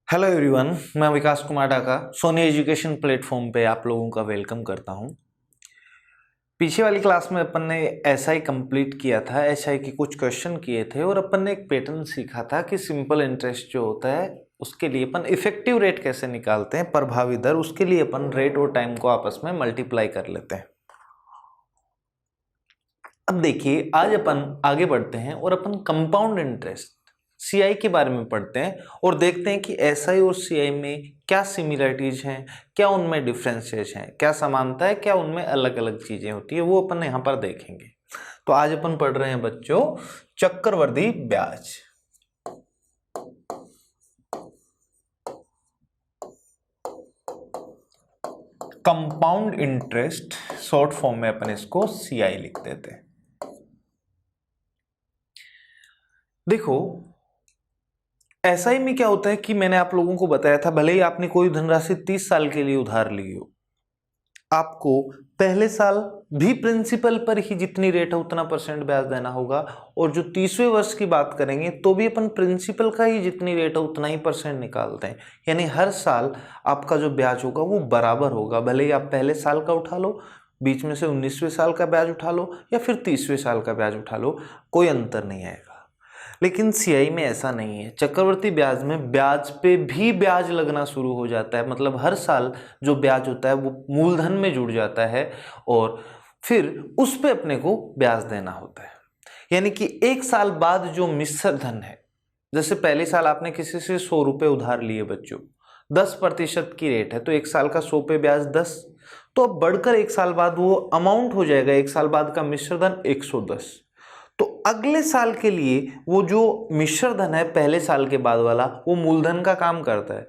Hello everyone, मैं विकास Kumar Dhaka Soni education platform पे आप लोगों का वेलकम करता हूं। पीछे वाली क्लास में अपन ने एसआई कंप्लीट किया था, एसआई के कुछ क्वेश्चन किए थे और अपन ने एक पैटर्न सीखा था कि सिंपल इंटरेस्ट जो होता है उसके लिए अपन इफेक्टिव रेट कैसे निकालते हैं, प्रभावी दर, उसके लिए अपन रेट और टाइम को आपस में मल्टीप्लाई कर लेते हैं। अब देखिए, आज अपन आगे बढ़ते हैं और अपन कंपाउंड इंटरेस्ट सीआई के बारे में पढ़ते हैं और देखते हैं कि एसआई और सीआई में क्या सिमिलरिटीज हैं, क्या उनमें डिफरेंसेस हैं, क्या समानता है, क्या उनमें अलग अलग चीजें होती है, वो अपन यहाँ पर देखेंगे। तो आज अपन पढ़ रहे हैं बच्चों चक्रवृद्धि ब्याज। कंपाउंड इंटरेस्ट शॉर्ट फॉर्म में अपन इसको सीआई लिख देते हैं। देखो, एसआई में क्या होता है कि मैंने आप लोगों को बताया था, भले ही आपने कोई धनराशि 30 साल के लिए उधार ली हो, आपको पहले साल भी प्रिंसिपल पर ही जितनी रेट है उतना परसेंट ब्याज देना होगा, और जो 30वें वर्ष की बात करेंगे तो भी अपन प्रिंसिपल का ही जितनी रेट है उतना ही परसेंट निकालते हैं। यानी हर साल आपका जो ब्याज होगा वो बराबर होगा, भले ही आप पहले साल का उठा लो, बीच में से 19वें साल का ब्याज उठा लो या फिर 30वें साल का ब्याज उठा लो, कोई अंतर नहीं आएगा। लेकिन सीआई में ऐसा नहीं है। चक्रवृद्धि ब्याज में ब्याज पे भी ब्याज लगना शुरू हो जाता है, मतलब हर साल जो ब्याज होता है वो मूलधन में जुड़ जाता है और फिर उस पे अपने को ब्याज देना होता है। यानी कि एक साल बाद जो मिश्र धन है, जैसे पहले साल आपने किसी से 100 रुपये उधार लिए बच्चों, 10% की रेट है तो एक साल का 100 पे ब्याज 10, तो अब बढ़कर एक साल बाद वो अमाउंट हो जाएगा, एक साल बाद का मिश्र धन 110। तो अगले साल के लिए वो जो मिश्र धन है पहले साल के बाद वाला, वो मूलधन का काम करता है,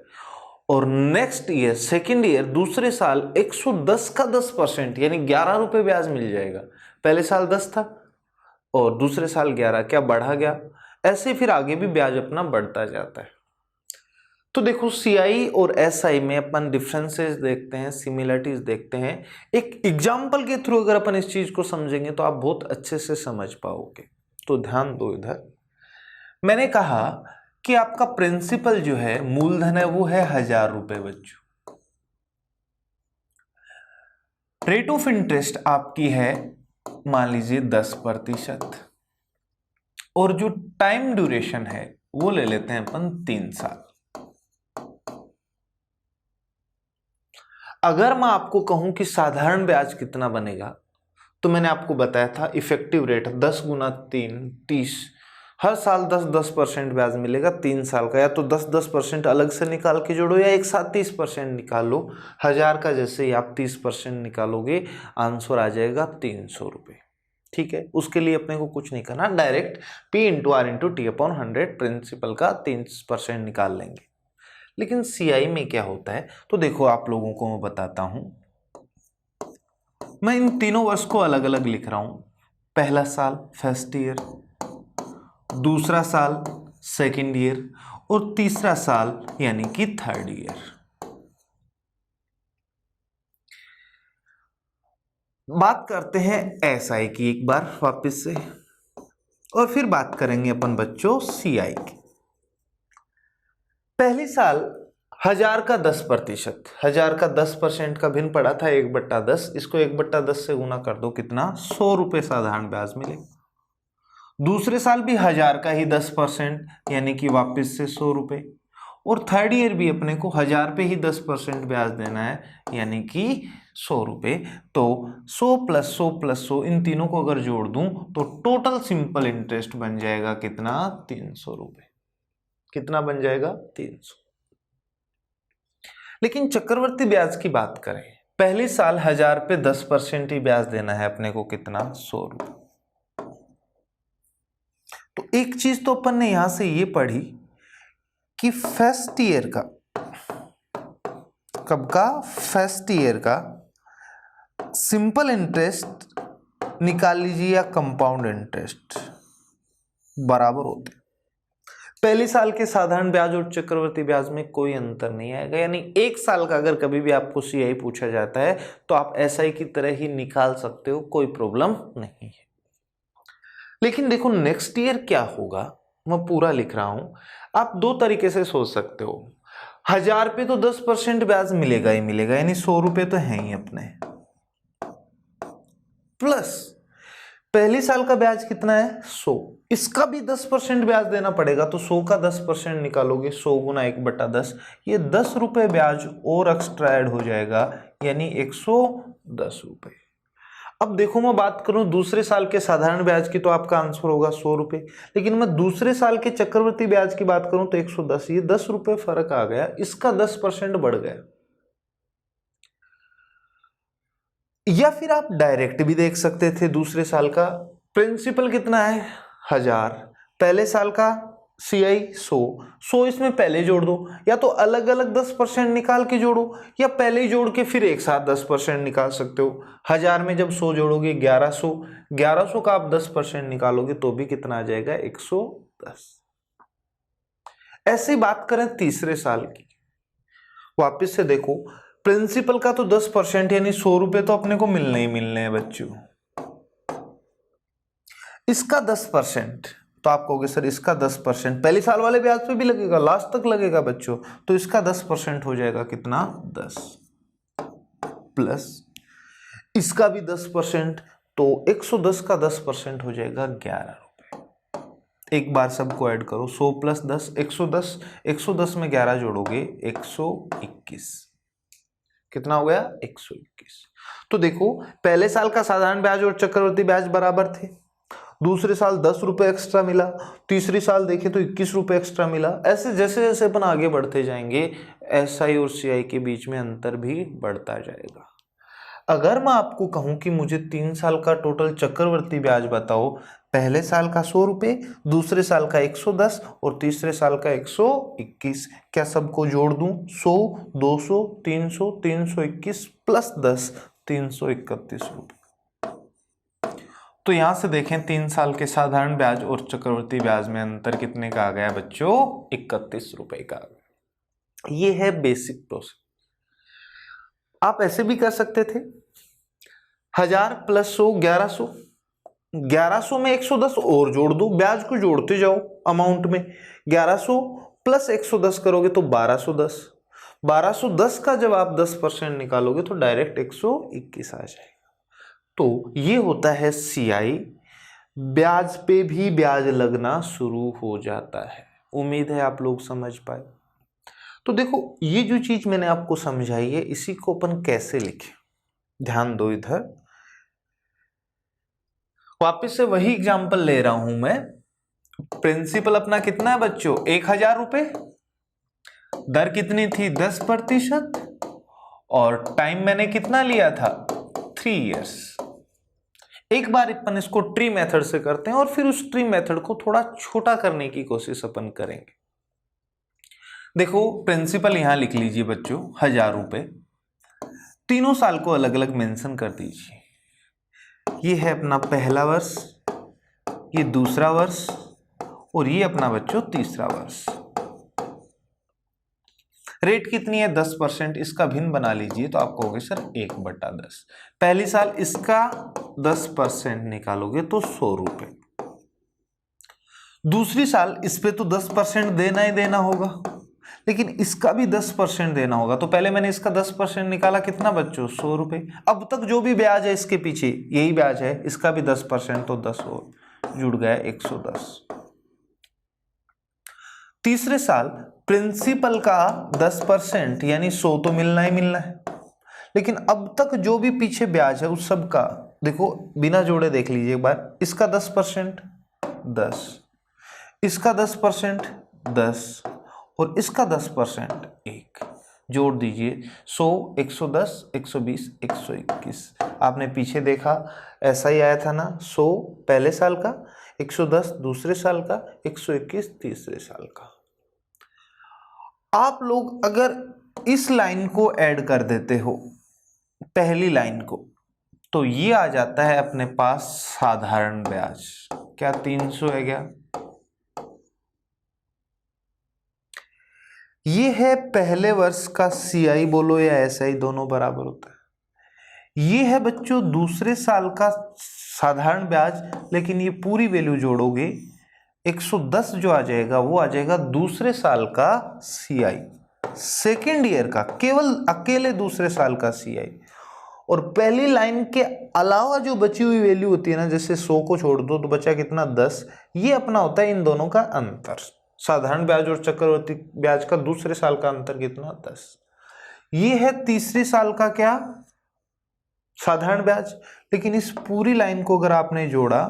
और नेक्स्ट ईयर सेकेंड ईयर दूसरे साल 110 का 10% यानी 11 रुपये ब्याज मिल जाएगा। पहले साल 10 था और दूसरे साल 11, क्या बढ़ा गया? ऐसे फिर आगे भी ब्याज अपना बढ़ता जाता है। तो देखो, सीआई और एसआई में अपन डिफरेंसेस देखते हैं, सिमिलरिटीज देखते हैं। एक एग्जाम्पल के थ्रू अगर अपन इस चीज को समझेंगे तो आप बहुत अच्छे से समझ पाओगे। तो ध्यान दो, इधर मैंने कहा कि आपका प्रिंसिपल जो है, मूलधन है, वो है 1000 रुपए बच्चों। रेट ऑफ इंटरेस्ट आपकी है मान लीजिए 10%, और जो टाइम ड्यूरेशन है वो ले लेते हैं अपन 3 साल। अगर मैं आपको कहूं कि साधारण ब्याज कितना बनेगा, तो मैंने आपको बताया था इफेक्टिव रेट 10 गुना 3 30, हर साल 10% ब्याज मिलेगा 3 साल का। या तो 10% अलग से निकाल के जोड़ो या एक साथ 30% निकाल लो। 1000 का जैसे ही आप 30% निकालोगे आंसर आ जाएगा 300 रुपये। ठीक है, उसके लिए अपने को कुछ नहीं करना, direct P into R into T/100 principal का 3% निकाल लेंगे। लेकिन सीआई में क्या होता है, तो देखो आप लोगों को मैं बताता हूं। मैं इन तीनों वर्ष को अलग अलग लिख रहा हूं। पहला साल फर्स्ट ईयर, दूसरा साल सेकंड ईयर, और तीसरा साल यानी कि थर्ड ईयर। बात करते हैं एसआई की एक बार वापस से, और फिर बात करेंगे अपन बच्चों सीआई की। पहले साल 1000 का 10%, 1000 का 10% का भिन्न पड़ा था 1/10, इसको 1/10 से गुना कर दो, कितना? 100 रुपये साधारण ब्याज मिले। दूसरे साल भी 1000 का ही 10% यानी कि वापस से 100 रुपये, और थर्ड ईयर भी अपने को 1000 पे ही 10% ब्याज देना है यानी कि 100 रुपये। तो 100 प्लस 100 प्लस 100, इन तीनों को अगर जोड़ दूं तो टोटल सिंपल इंटरेस्ट बन जाएगा कितना? 300 रुपये। कितना बन जाएगा? 300। लेकिन चक्रवर्ती ब्याज की बात करें, पहले साल 1000 पे 10% ही ब्याज देना है अपने को, कितना? 100 रुपये। तो एक चीज तो अपन ने यहां से ये पढ़ी कि फर्स्ट ईयर का, कब का? फर्स्ट ईयर का सिंपल इंटरेस्ट निकाल लीजिए या कंपाउंड इंटरेस्ट, बराबर होते हैं। पहले साल के साधारण ब्याज और चक्रवर्ती ब्याज में कोई अंतर नहीं आएगा। यानी एक साल का अगर कभी भी आपको सीआई पूछा जाता है तो आप एसआई की तरह ही निकाल सकते हो, कोई प्रॉब्लम नहीं है। लेकिन देखो नेक्स्ट ईयर क्या होगा, मैं पूरा लिख रहा हूं। आप दो तरीके से सोच सकते हो। 1000 पे तो 10% ब्याज मिलेगा ही मिलेगा, यानी 100 रुपए तो है ही अपने, प्लस पहले साल का ब्याज कितना है 100, इसका भी 10% ब्याज देना पड़ेगा, तो 100 का 10% निकालोगे, 100 गुना 1/10, ये 10 रुपए ब्याज और एक्स्ट्रा ऐड हो जाएगा, यानी 110 रुपए। अब देखो मैं बात करूं दूसरे साल के साधारण ब्याज की, तो आपका आंसर होगा 100 रुपए, लेकिन मैं दूसरे साल के चक्रवृद्धि ब्याज की बात करूं तो 110, ये 10 रुपए फर्क आ गया, इसका 10% बढ़ गया। या फिर आप डायरेक्ट भी देख सकते थे, दूसरे साल का प्रिंसिपल कितना है 1000, पहले साल का CI 100 इसमें पहले जोड़ दो, या तो अलग अलग 10% निकाल के जोड़ो, या पहले ही जोड़ के फिर एक साथ 10% निकाल सकते हो। 1000 में जब 100 जोड़ोगे 1100 का आप 10% निकालोगे तो भी कितना आ जाएगा 110। ऐसी बात करें तीसरे साल की, वापस से देखो, प्रिंसिपल का तो 10% यानी 100 रुपए तो अपने को मिलने ही मिलने हैं बच्चों, इसका 10%, तो आप कहोगे सर इसका 10% पहले साल वाले ब्याज पे भी लगेगा, लास्ट तक लगेगा बच्चों, तो इसका 10% हो जाएगा कितना 10, प्लस इसका भी 10%, तो 110 का 10% हो जाएगा 11 रुपए। एक बार सबको ऐड करो, 100 प्लस 10 110, 110 में 11 जोड़ोगे 121, कितना हो गया 121। तो देखो पहले साल का साधारण ब्याज और चक्रवृद्धि ब्याज बराबर थे, दूसरे साल 10 रुपए एक्स्ट्रा मिला, तीसरी साल देखें तो 21 रुपए एक्स्ट्रा मिला। ऐसे जैसे जैसे अपन आगे बढ़ते जाएंगे SI और CI के बीच में अंतर भी बढ़ता जाएगा। अगर मैं आपको कहूं कि मुझे 3 साल का टोटल चक्रवृद्धि ब्याज बताओ, पहले साल का 100 रुपए, दूसरे साल का 110 और तीसरे साल का 121, क्या सबको जोड़ दूं 100 200 300 321 प्लस 10 331 रुपए। तो यहां से देखें 3 साल के साधारण ब्याज और चक्रवृद्धि ब्याज में अंतर कितने का आ गया बच्चों 31 रुपए का आ गया। ये है बेसिक प्रोसेस। आप ऐसे भी कर सकते थे 1000 प्लस 100 1100, 1100 में 110 और जोड़ दो, ब्याज को जोड़ते जाओ अमाउंट में, 1100 प्लस 110 करोगे तो 1210, 1210 का जब आप 10% निकालोगे तो डायरेक्ट 121 आ जाएगा। तो ये होता है CI, ब्याज पे भी ब्याज लगना शुरू हो जाता है। उम्मीद है आप लोग समझ पाए। तो देखो ये जो चीज मैंने आपको समझाई है, इसी को अपन कैसे लिखें, ध्यान दो इधर। वापस से वही एग्जांपल ले रहा हूं मैं। प्रिंसिपल अपना कितना है बच्चों 1000 रुपए, दर कितनी थी 10%, और टाइम मैंने कितना लिया था 3 इयर्स। एक बार अपन इसको ट्री मेथड से करते हैं और फिर उस ट्री मेथड को थोड़ा छोटा करने की कोशिश अपन करेंगे। देखो प्रिंसिपल यहां लिख लीजिए बच्चों 1000 रुपए, तीनों साल को अलग अलग मेंशन कर दीजिए। ये है अपना पहला वर्ष, ये दूसरा वर्ष, और ये अपना बच्चों तीसरा वर्ष। रेट कितनी है 10%, इसका भिन्न बना लीजिए तो आप कहोगे सर 1/10। पहली साल इसका 10% निकालोगे तो 100 रुपए, दूसरी साल इस पे तो 10% देना ही देना होगा, लेकिन इसका भी 10% देना होगा। तो पहले मैंने इसका 10% निकाला, कितना बच्चों 100 रुपए। अब तक जो भी ब्याज है इसके पीछे यही ब्याज है, इसका भी 10%, तो 10 और जुड़ गया 110। तीसरे साल प्रिंसिपल का 10% यानी 100 तो मिलना ही मिलना है, लेकिन अब तक जो भी पीछे ब्याज है उस सब का देखो बिना जोड़े देख लीजिए एक बार, इसका 10% 10, इसका 10% 10 और इसका 10% 1, जोड़ दीजिए 100 110 120 121। आपने पीछे देखा ऐसा ही आया था ना, 100 पहले साल का, 110 दूसरे साल का, 121 तीसरे साल का। आप लोग अगर इस लाइन को ऐड कर देते हो पहली लाइन को, तो ये आ जाता है अपने पास साधारण ब्याज, क्या 300 है क्या? ये है पहले वर्ष का CI बोलो या SI, दोनों बराबर होता है। ये है बच्चों दूसरे साल का साधारण ब्याज, लेकिन ये पूरी वैल्यू जोड़ोगे 110 जो आ जाएगा वो आ जाएगा दूसरे साल का CI। सेकेंड ईयर का केवल अकेले दूसरे साल का CI, और पहली लाइन के अलावा जो बची हुई वैल्यू होती है ना, जैसे 100 को छोड़ दो तो बचा कितना 10, ये अपना होता है इन दोनों का अंतर। साधारण ब्याज और चक्रवर्ती ब्याज का दूसरे साल का अंतर कितना 10। ये है तीसरे साल का क्या साधारण ब्याज। लेकिन इस पूरी लाइन को अगर आपने जोड़ा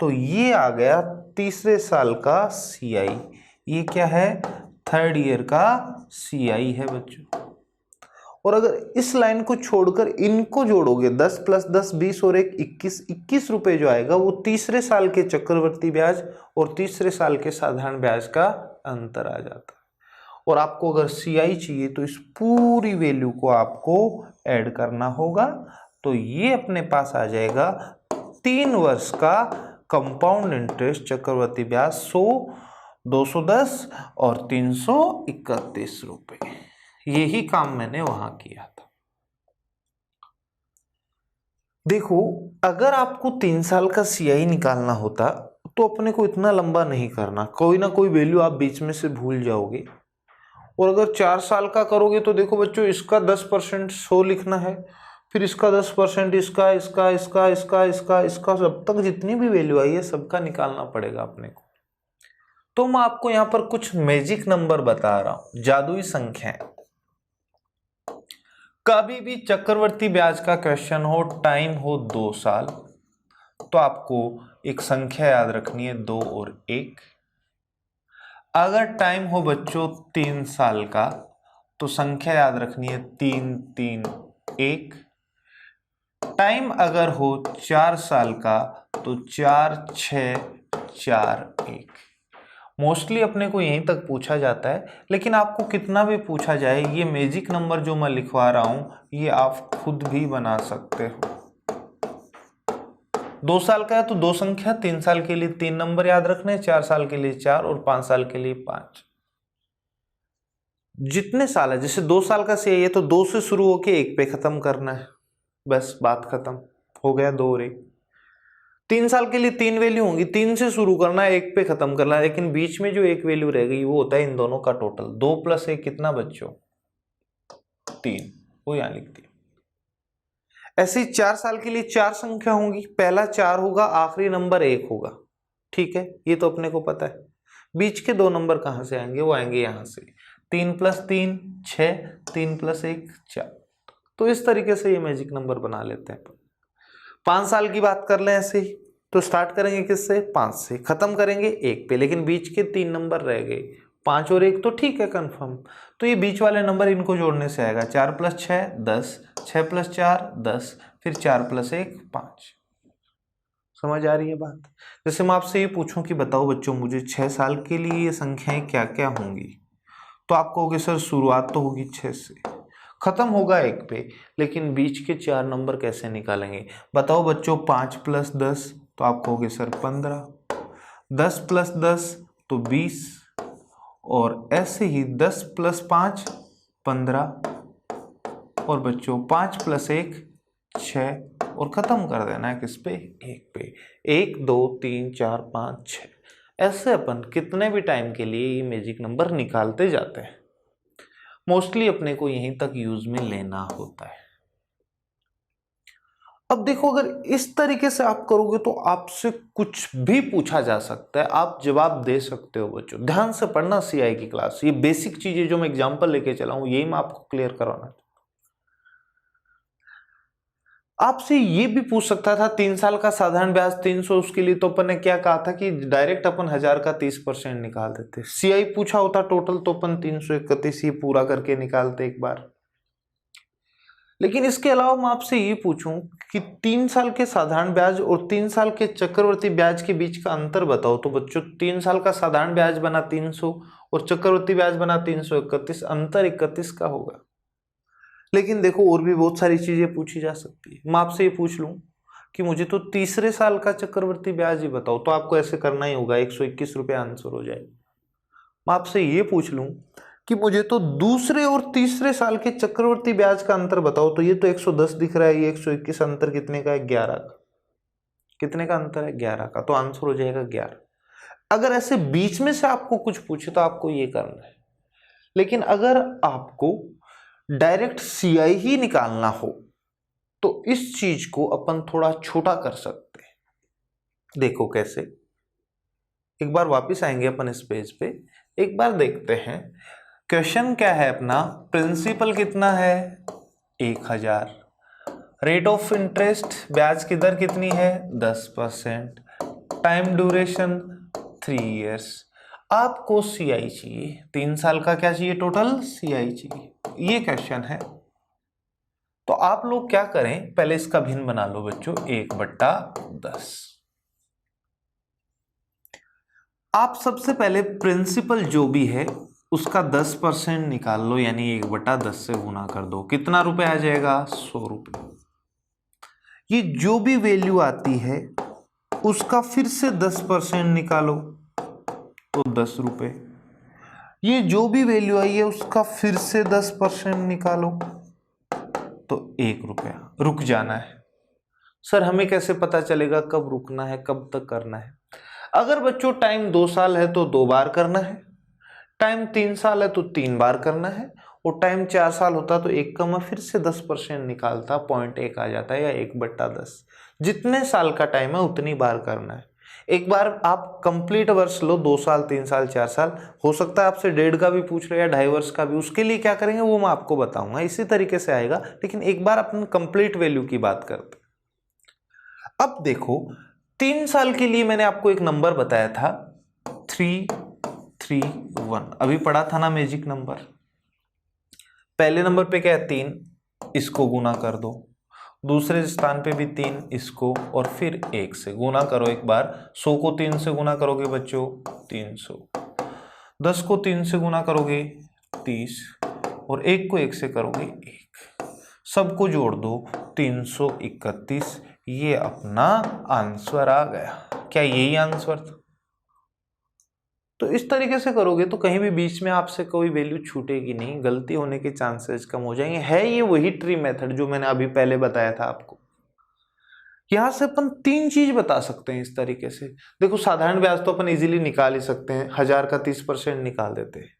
तो ये आ गया तीसरे साल का CI। ये क्या है थर्ड ईयर का CI है बच्चों। और अगर इस लाइन को छोड़कर इनको जोड़ोगे 10 + 10 20 और 1 21 रुपए जो आएगा वो तीसरे साल के चक्रवर्ती ब्याज और तीसरे साल के साधारण ब्याज का अंतर आ जाता है। और आपको अगर CI चाहिए तो इस पूरी वैल्यू को आपको ऐड करना होगा। तो ये अपने पास आ जाएगा 3 वर्ष का कंपाउंड इंटरेस्ट चक्रवर्ती ब्याज 100, 210 और 331 रुपए। यही काम मैंने वहां किया था। देखो अगर आपको 3 साल का CI निकालना होता तो अपने को इतना लंबा नहीं करना, कोई ना कोई वैल्यू आप बीच में से भूल जाओगे। और अगर 4 साल का करोगे तो देखो बच्चों इसका 10% 100 लिखना है, फिर इसका 10% इसका इसका इसका इसका इसका इसका सब तक जितनी भी वैल्यू आई है सबका निकालना पड़ेगा अपने को। तो मैं आपको यहाँ पर कुछ मैजिक नंबर बता रहा हूं, जादुई संख्याएं। कभी भी चक्रवर्ती ब्याज का क्वेश्चन हो, टाइम हो 2 साल, तो आपको एक संख्या याद रखनी है 2 और 1। अगर टाइम हो बच्चों 3 साल का तो संख्या याद रखनी है 3 3 1। टाइम अगर हो 4 साल का तो 4 6 4 1। मोस्टली अपने को यहीं तक पूछा जाता है, लेकिन आपको कितना भी पूछा जाए ये मैजिक नंबर जो मैं लिखवा रहा हूं ये आप खुद भी बना सकते हो। 2 साल का है तो 2 संख्या, 3 साल के लिए 3 नंबर याद रखने, 4 साल के लिए 4 और 5 साल के लिए 5। जितने साल है, जैसे 2 साल का CI है तो 2 से शुरू होके 1 पे खत्म करना है, बस बात खत्म हो गया। 2 और 1। 3 साल के लिए 3 वैल्यू होंगी, 3 से शुरू करना है 1 पे खत्म करना है, लेकिन बीच में जो 1 वैल्यू रह गई वो होता है इन दोनों का टोटल। 2 + 1 कितना बच्चों 3, वो यहां लिख दिया। ऐसे ही 4 साल के लिए 4 संख्या होंगी, पहला 4 होगा, आखिरी नंबर 1 होगा, ठीक है, ये तो अपने को पता है। बीच के 2 नंबर कहां से आएंगे, वो आएंगे यहां से। 3 + 3 6, 3 + 1 4। तो इस तरीके से ये मैजिक नंबर बना लेते हैं। 5 साल की बात कर लें ऐसे ही, तो स्टार्ट करेंगे किससे 5 से, खत्म करेंगे 1 पे, लेकिन बीच के 3 नंबर रह गए, 5 और 1 तो ठीक है कंफर्म। तो ये बीच वाले नंबर इनको जोड़ने से आएगा 4 + 6 10, 6 + 4 10, फिर 4 + 1 5। समझ आ रही है बात। जैसे मैं आपसे ये पूछूं कि बताओ बच्चों मुझे 6 साल के लिए ये संख्याएं क्या क्या होंगी, तो आप कहोगे सर शुरुआत तो होगी 6 से, खत्म होगा 1 पे, लेकिन बीच के 4 नंबर कैसे निकालेंगे बताओ बच्चों। 5 + 10 तो आप कहोगे सर 15, 10 + 10 तो 20, और ऐसे ही 10 + 5 15, और बच्चों 5 + 1 6, और खत्म कर देना है किस पे 1 पे। 1 2 3 4 5 6, ऐसे अपन कितने भी टाइम के लिए ये मैजिक नंबर निकालते जाते हैं। मोस्टली अपने को यहीं तक यूज में लेना होता है। अब देखो अगर इस तरीके से आप करोगे तो आपसे कुछ भी पूछा जा सकता है, आप जवाब दे सकते हो बच्चों। ध्यान से पढ़ना CI की क्लास, ये बेसिक चीजें जो मैं एग्जांपल लेके चला हूं यही मैं आपको क्लियर करवाना। आपसे ये भी पूछ सकता था 3 साल का साधारण ब्याज 300, उसके लिए तो अपन ने क्या कहा था कि डायरेक्ट अपन 1000 का 30% निकाल देते। CI पूछा होता टोटल तो अपन 331 ही पूरा करके निकालते एक बार। लेकिन इसके अलावा मैं आपसे ये पूछूं कि 3 साल के साधारण ब्याज और 3 साल के चक्रवर्ती ब्याज के बीच का अंतर बताओ, तो बच्चों 3 साल का साधारण ब्याज बना 300 और चक्रवर्ती ब्याज बना 331, अंतर 31 का होगा। लेकिन देखो और भी बहुत सारी चीजें पूछी जा सकती है। मैं आपसे ये पूछ लूं कि मुझे तो तीसरे साल का चक्रवर्ती ब्याज ही बताओ, तो आपको ऐसे करना ही होगा, 121 रुपये आंसर हो जाए। मैं आपसे ये पूछ लूं कि मुझे तो दूसरे और तीसरे साल के चक्रवर्ती ब्याज का अंतर बताओ, तो ये तो 110 दिख रहा है, ये 121, अंतर कितने का है 11 का। कितने का अंतर है 11 का, तो आंसर हो जाएगा 11। अगर ऐसे बीच में से आपको कुछ पूछे तो आपको ये करना है। लेकिन अगर आपको डायरेक्ट सीआई ही निकालना हो तो इस चीज को अपन थोड़ा छोटा कर सकते हैं। देखो कैसे, एक बार वापस आएंगे अपन इस पेज पे, एक बार देखते हैं क्वेश्चन क्या है अपना। प्रिंसिपल कितना है 1000, रेट ऑफ इंटरेस्ट ब्याज की दर कितनी है 10%, टाइम ड्यूरेशन 3 इयर्स। आपको सीआई चाहिए, 3 साल का क्या चाहिए टोटल सीआई चाहिए, ये क्वेश्चन है। तो आप लोग क्या करें, पहले इसका भिन्न बना लो बच्चों, 1/10। आप सबसे पहले प्रिंसिपल जो भी है उसका 10% निकाल लो, यानी 1/10 से गुना कर दो। कितना रुपए आ जाएगा 100 रुपए। ये जो भी वैल्यू आती है उसका फिर से 10% निकालो तो 10 रुपए। ये जो भी वैल्यू आई है उसका फिर से 10% निकालो तो 1 रुपया। रुक जाना है। सर हमें कैसे पता चलेगा कब रुकना है, कब तक करना है? अगर बच्चों टाइम 2 साल है तो 2 बार करना है, टाइम 3 साल है तो 3 बार करना है, और टाइम 4 साल होता तो 1 का मैं फिर से 10% निकालता, 0.1 आ जाता है, या 1/10। जितने साल का टाइम है उतनी बार करना है। एक बार आप कंप्लीट वर्ष लो, 2 साल 3 साल 4 साल, हो सकता है आपसे 1.5 का भी पूछ रहे या 2.5 वर्ष का भी, उसके लिए क्या करेंगे वो मैं आपको बताऊंगा, इसी तरीके से आएगा। लेकिन एक बार अपन कंप्लीट वैल्यू की बात करते। अब देखो 3 साल के लिए मैंने आपको एक नंबर बताया था 331, अभी पढ़ा था ना मैजिक नंबर। पहले नंबर पे क्या है 3, इसको गुना कर दो, दूसरे स्थान पे भी 3, इसको, और फिर 1 से गुना करो एक बार। 100 को 3 से गुना करोगे बच्चों 300, 10 को 3 से गुना करोगे 30, और 1 को 1 से करोगे 1, सबको जोड़ दो 331। ये अपना आंसर आ गया। क्या यही आंसर था? तो इस तरीके से करोगे तो कहीं भी बीच में आपसे कोई वैल्यू छूटेगी नहीं, गलती होने के चांसेस कम हो जाएंगे। है ये वही ट्री मेथड जो मैंने अभी पहले बताया था आपको। यहां से अपन 3 चीज बता सकते हैं इस तरीके से। देखो साधारण ब्याज तो अपन इजीली निकाल ही सकते हैं, 1000 का 30% निकाल देते हैं।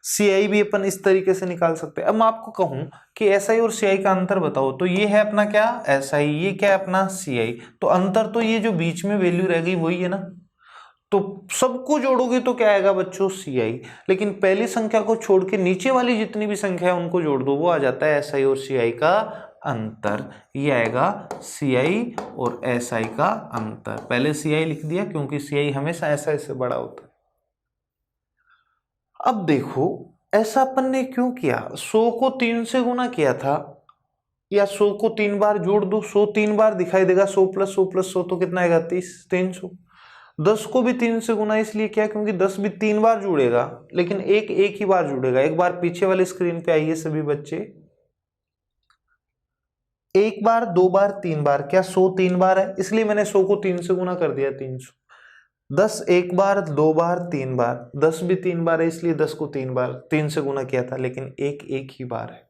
सीआई भी अपन इस तरीके से निकाल सकते हैं। अब मैं आपको कहूं कि एसआई और सीआई का अंतर बताओ, तो ये है अपना क्या एसआई, ये क्या है अपना सीआई। तो अंतर तो ये जो बीच में वैल्यू रह गई वही है ना, तो सबको जोड़ोगे तो क्या आएगा बच्चों सीआई। लेकिन पहली संख्या को छोड़ के नीचे वाली जितनी भी संख्या है उनको जोड़ दो, वो आ जाता है एसआई और सीआई का अंतर। ये आएगा सीआई और एसआई का अंतर। पहले सीआई लिख दिया क्योंकि सीआई हमेशा एसआई से बड़ा होता है। अब देखो ऐसा अपन ने क्यों किया, 100 को 3 से गुना किया था, या 100 को 3 बार जोड़ दो, 100 3 बार दिखाई देगा, 100 + 100 + 100 तो कितना आएगा 30, 300। 10 को भी 3 से गुना इसलिए किया क्योंकि 10 भी 3 बार जुड़ेगा, लेकिन एक ही बार जुड़ेगा। एक बार पीछे वाली स्क्रीन पे आइए सभी बच्चे, 1 बार 2 बार 3 बार, क्या 100 3 बार है, इसलिए मैंने 100 को 3 से गुना कर दिया 300। 10 1 बार 2 बार 3 बार, 10 भी 3 बार है इसलिए 10 को 3 बार 3 से गुना किया था, लेकिन एक ही बार है।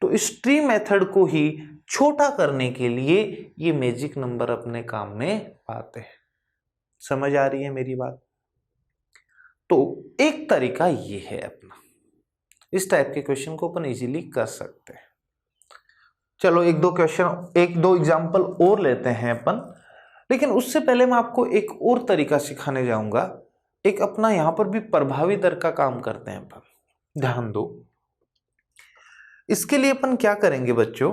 तो इस ट्री मेथड को ही छोटा करने के लिए ये मैजिक नंबर अपने काम में आते हैं। समझ आ रही है मेरी बात? तो एक तरीका ये है अपना, इस टाइप के क्वेश्चन को अपन इजीली कर सकते हैं। चलो एक दो एग्जांपल और लेते हैं अपन, लेकिन उससे पहले मैं आपको एक और तरीका सिखाने जाऊंगा। एक अपना यहां पर भी प्रभावी दर का काम करते हैं अपन, ध्यान दो। इसके लिए अपन क्या करेंगे बच्चों,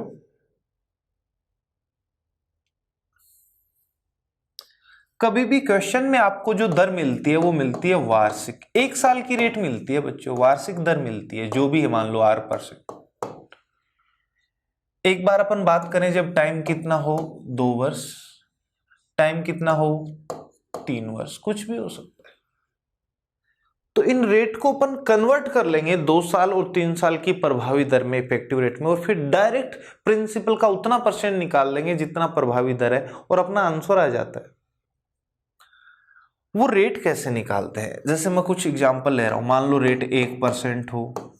कभी भी क्वेश्चन में आपको जो दर मिलती है वो मिलती है वार्षिक, 1 साल की रेट मिलती है बच्चों, वार्षिक दर मिलती है जो भी है, मान लो R%। एक बार अपन बात करें जब टाइम कितना हो 2 वर्ष, टाइम कितना हो 3 वर्ष, कुछ भी हो सकता है। तो इन रेट को अपन कन्वर्ट कर लेंगे 2 साल और 3 साल की प्रभावी दर में, इफेक्टिव रेट में, और फिर डायरेक्ट प्रिंसिपल का उतना % निकाल लेंगे जितना प्रभावी दर है, और अपना आंसर आ जाता है। वो रेट कैसे निकालते हैं, जैसे मैं कुछ एग्जांपल ले रहा हूं। मान लो रेट 1% हो,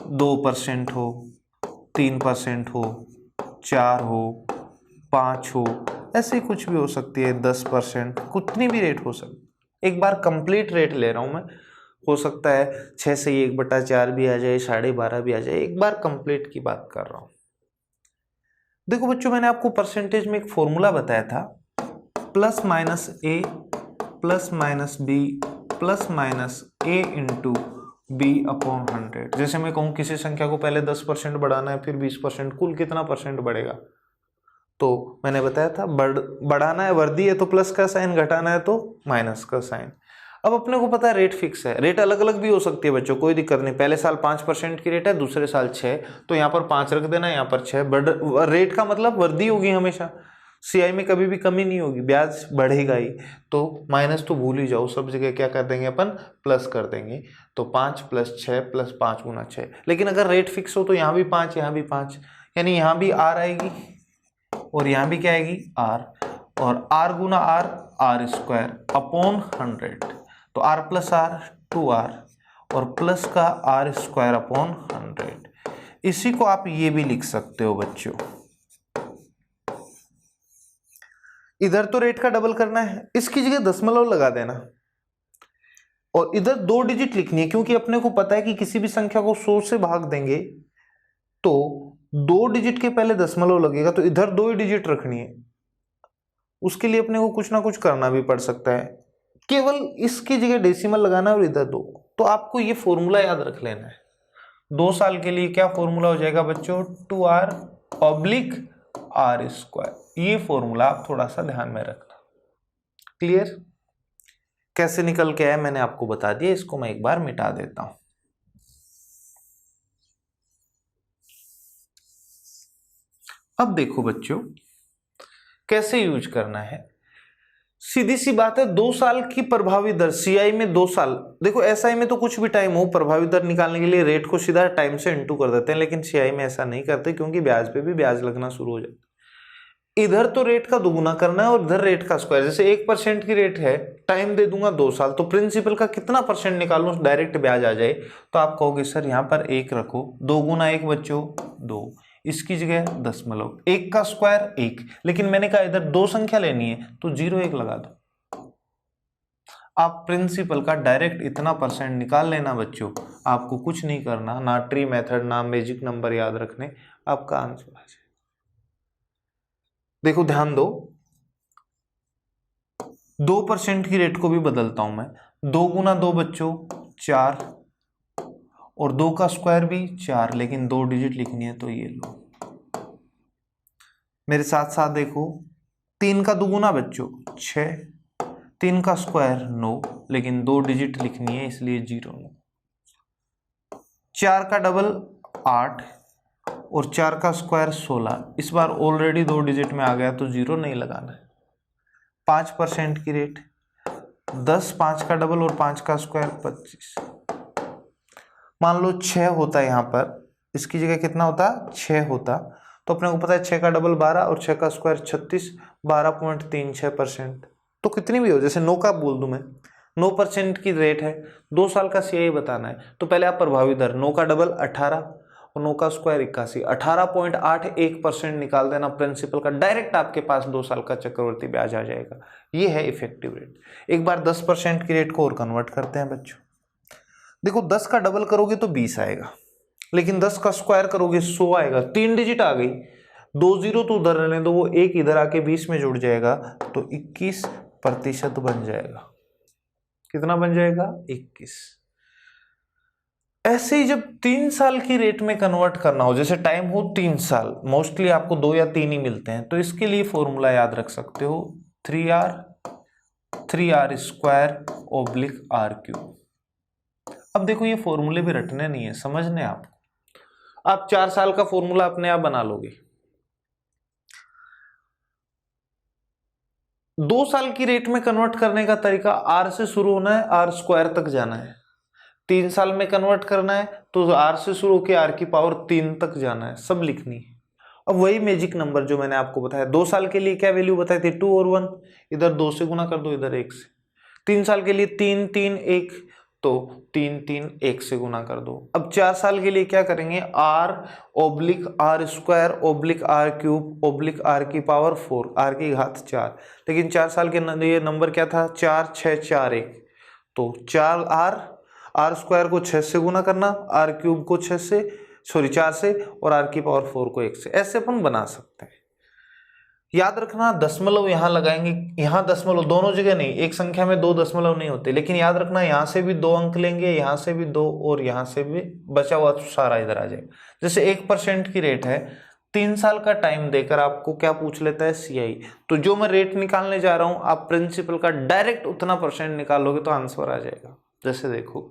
2% हो, 3% हो, 4 हो, 5 हो, ऐसे कुछ भी हो सकती है, 10%, कितनी भी रेट हो सकती है। एक बार कंप्लीट रेट ले रहा हूं मैं, हो सकता है 6 से 1/4 भी आ जाए, 12.5 भी आ जाए, एक बार कंप्लीट की बात कर रहा हूं। देखो बच्चों, मैंने आपको परसेंटेज में एक फॉर्मूला बताया था, plus minus A plus minus B plus minus A into B upon 100। जैसे मैं कहूं किसी संख्या को पहले 10% बढ़ाना है, फिर 20%, कुल कितना परसेंट बढ़ेगा? तो मैंने बताया था बढ़ाना है, वर्दी है तो प्लस का साइन, घटाना है तो माइनस का साइन। अब अपने को पता है रेट फिक्स है, रेट अलग अलग भी हो सकती है बच्चों, कोई दिक्कत नहीं। पहले साल 5% की रेट है, दूसरे साल 6, तो यहाँ पर 5 रख देना, यहाँ पर 6। रेट का मतलब वर्दी होगी हमेशा, सीआई में कभी भी कमी नहीं होगी, ब्याज बढ़ेगा ही। तो माइनस तो भूल ही जाओ, सब जगह क्या कर देंगे अपन, प्लस कर देंगे। तो 5 + 6 + 5 × 6। लेकिन अगर रेट फिक्स हो तो यहाँ भी 5, यहाँ भी 5, यानी यहाँ भी आर आएगी और यहाँ भी क्या आएगी, आर, और are Guna are, r² upon 100। तो r + r 2r और प्लस का r² अपॉन 100। इसी को आप ये भी लिख सकते हो बच्चों, इधर तो रेट का डबल करना है, इसकी जगह दशमलव लगा देना और इधर 2 डिजिट लिखनी है, क्योंकि अपने को पता है कि किसी भी संख्या को 100 से भाग देंगे तो 2 डिजिट के पहले दशमलव लगेगा, तो इधर 2 ही डिजिट रखनी है। उसके लिए अपने को कुछ ना कुछ करना भी पड़ सकता है, केवल इसकी जगह डेसिमल लगाना है और इधर 2। तो आपको ये फॉर्मूला याद रख लेना है। 2 साल के लिए क्या फॉर्मूला हो जाएगा बच्चों, 2r/r²। ये फॉर्मूला आप थोड़ा सा ध्यान में रखना। क्लियर? कैसे निकल के आया मैंने आपको बता दिया, इसको मैं एक बार मिटा देता हूं। अब देखो बच्चों कैसे यूज करना है, सीधी सी बात है। 2 साल की प्रभावी दर सीआई में 2 साल, देखो एसआई में तो कुछ भी टाइम हो, प्रभावी दर निकालने के लिए रेट को सीधा टाइम से इंटू कर देते हैं, लेकिन सीआई में ऐसा नहीं करते, क्योंकि ब्याज पे भी ब्याज लगना शुरू हो जाता है। इधर तो रेट का दुगुना करना है और इधर रेट का स्क्वायर। जैसे 1% की रेट है, टाइम दे दूंगा 2 साल, तो प्रिंसिपल का कितना परसेंट निकालूं डायरेक्ट ब्याज आ जाए, तो आप कहोगे सर यहाँ पर 1 रखो, 2 × 1 बच्चों 2, इसकी जगह दशमलव, 1 का स्क्वायर 1, लेकिन मैंने कहा इधर 2 संख्या लेनी है तो 0 1 लगा दो। आप प्रिंसिपल का डायरेक्ट इतना परसेंट निकाल लेना बच्चों, आपको कुछ नहीं करना, ना ट्री मेथड ना मैजिक नंबर याद रखने, आपका आंसर आ जाए। देखो ध्यान दो, 2% की रेट को भी बदलता हूं मैं, 2 × 2 बच्चों 4 और 2 का स्क्वायर भी 4, लेकिन 2 डिजिट लिखनी है तो ये लो। मेरे साथ साथ देखो, 3 का दुगुना बच्चों 6, 3 का स्क्वायर 9, लेकिन 2 डिजिट लिखनी है इसलिए 0 9। 4 का डबल 8 और 4 का स्क्वायर 16, इस बार ऑलरेडी 2 डिजिट में आ गया तो 0 नहीं लगाना है। 5% की रेट 10, 5 का डबल और 5 का स्क्वायर 25। मान लो 6 होता है यहाँ पर, इसकी जगह कितना होता, 6 होता, तो अपने को पता है 6 का डबल 12 और 6 का स्क्वायर 36, 12.36%। तो कितनी भी हो, जैसे 9 का बोल दूं मैं, 9% की रेट है, 2 साल का सीआई बताना है, तो पहले आप प्रभावी दर, 9 का डबल 18 और 9 का स्क्वायर 81, 18.81% निकाल देना प्रिंसिपल का, डायरेक्ट आपके पास 2 साल का चक्रवर्ती ब्याज आ जाएगा। ये है इफेक्टिव रेट। एक बार 10% की रेट को और कन्वर्ट करते हैं बच्चों। देखो 10 का डबल करोगे तो 20 आएगा, लेकिन 10 का स्क्वायर करोगे 100 आएगा, 3 डिजिट आ गई, 2 0 तो उधर रहने दो, वो 1 इधर आके 20 में जुड़ जाएगा, तो 21% बन जाएगा। कितना बन जाएगा, 21। ऐसे ही जब 3 साल की रेट में कन्वर्ट करना हो, जैसे टाइम हो 3 साल, मोस्टली आपको 2 या 3 ही मिलते हैं, तो इसके लिए फॉर्मूला याद रख सकते हो, 3r/r²/r³। अब देखो ये फॉर्मूले भी रटने नहीं है, समझने आप 4 साल का फॉर्मूला अपने आप बना लोगे। 2 साल की रेट में कन्वर्ट करने का तरीका, r से शुरू होना है, r² तक जाना है। 3 साल में कन्वर्ट करना है तो r से शुरू होकर r³ तक जाना है, सब लिखनी है। अब वही मैजिक नंबर जो मैंने आपको बताया, 2 साल के लिए क्या वैल्यू बताई थी, 2 और 1, इधर 2 से गुना कर दो, इधर 1 से। 3 साल के लिए 3 3 1, तो 3 3 1 से गुना कर दो। अब 4 साल के लिए क्या करेंगे, r/r²/r³/r⁴, r⁴, लेकिन 4 साल के ये नंबर क्या था, 4 6 4 1, तो 4r आर स्क्वायर को 6 से गुना करना, आर क्यूब को 4 से और आर की पावर 4 को 1 से, ऐसे अपन बना सकते हैं। याद रखना दशमलव यहां लगाएंगे, यहां दशमलव दोनों जगह नहीं, एक संख्या में 2 दशमलव नहीं होते, लेकिन याद रखना यहां से भी 2 अंक लेंगे, यहां से भी 2 और यहां से भी, बचा हुआ तो सारा इधर आ जाएगा। जैसे 1% की रेट है, 3 साल का टाइम देकर आपको क्या पूछ लेता है, CI, तो जो मैं रेट निकालने जा रहा हूं आप प्रिंसिपल का डायरेक्ट उतना % निकालोगे तो आंसर आ जाएगा। जैसे देखो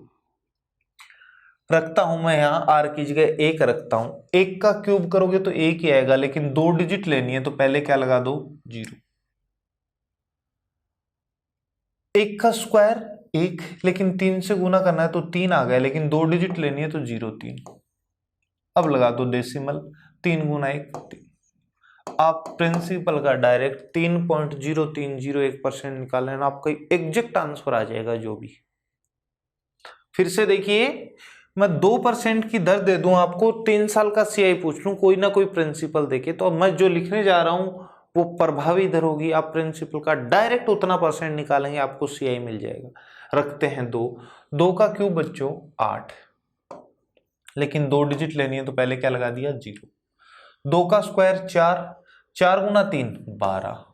रखता हूं मैं यहां आर की जगह 1 रखता हूं, 1 का क्यूब करोगे तो 1 ही आएगा, लेकिन 2 डिजिट लेनी है तो पहले क्या लगा दो, 0। 1 का स्क्वायर 1, लेकिन 3 से गुना करना है तो 3 आ गया, लेकिन 2 डिजिट लेनी है तो 0 3। अब लगा दो डेसिमल, 3 गुना 1 3। आप प्रिंसिपल का डायरेक्ट 3.0301% निकाल लेना, आपका एग्जैक्ट आंसर आ जाएगा जो भी। फिर से देखिए, मैं 2% की दर दे दूं आपको, 3 साल का CI पूछ लूं, कोई ना कोई प्रिंसिपल देके, तो अब मैं जो लिखने जा रहा हूं वो प्रभावी दर होगी। आप प्रिंसिपल का डायरेक्ट उतना % निकालेंगे, आपको CI मिल जाएगा। रखते हैं 2 का क्यूब बच्चों 8, लेकिन 2 डिजिट लेनी है तो पहले क्या लगा दिया, 0। 2 का स्क्वायर 4 गुना 3 12,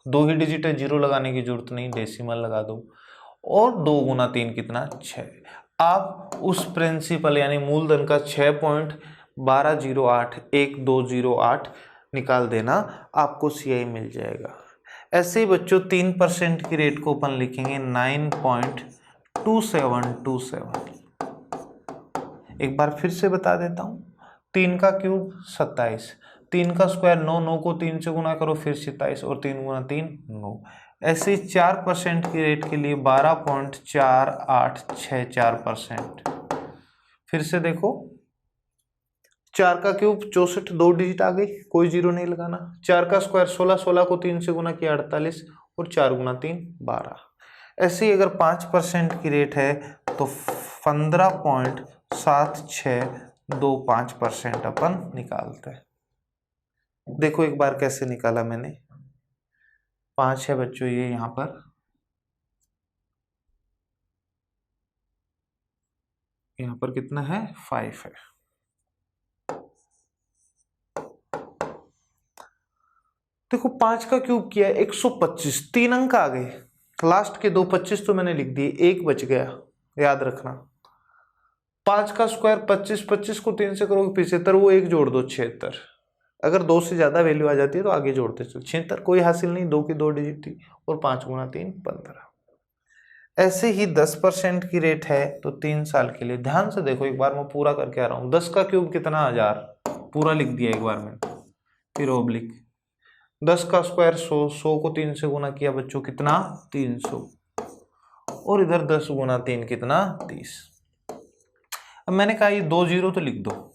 2 ही डिजिट है, 0 लगाने की जरूरत नहीं, डेसिमल लगा दो। और 2 गुना 3 कितना, 6। आप उस प्रिंसिपल यानी मूलधन का 6.1208 निकाल देना, आपको CI मिल जाएगा। ऐसे ही बच्चों 3% की रेट को अपन लिखेंगे 9.2727। एक बार फिर से बता देता हूं, 3 का क्यूब 27, 3 का स्क्वायर 9, 9 को 3 से गुना करो फिर 27, और 3 गुना 3 9। ऐसे 4% की रेट के लिए 12.4864%। फिर से देखो, 4 का क्यूब 64, 2 डिजिट आ गई, कोई 0 नहीं लगाना। 4 का स्क्वायर 16, 16 को 3 से गुना किया 48, और 4 गुना 3 12। ऐसे ही अगर 5% की रेट है तो 15.7625% अपन निकालते हैं। देखो एक बार कैसे निकाला मैंने, 5 है बच्चों ये, यहां पर कितना है, 5 है। देखो 5 का क्यूब किया 125, 3 अंक आ गए, लास्ट के 2 25 तो मैंने लिख दिए, 1 बच गया, याद रखना। 5 का स्क्वायर 25, 25 को 3 से करोगे 75, वो 1 जोड़ दो 76। अगर 2 से ज्यादा वैल्यू आ जाती है तो आगे जोड़ते चलो, 76 कोई हासिल नहीं, 2 की 2 डिजिट थी, और 5 गुना 3 15। ऐसे ही 10% की रेट है तो 3 साल के लिए, ध्यान से देखो एक बार मैं पूरा करके आ रहा हूं। 10 का क्यूब कितना, 1000, पूरा लिख दिया एक बार मैंने, फिर ओब्लिक। 10 का स्क्वायर 100, 100 को 3 से गुना किया बच्चों कितना, 300, और इधर 10 गुना 3 कितना, 30। अब मैंने कहा ये 2 0 तो लिख दो,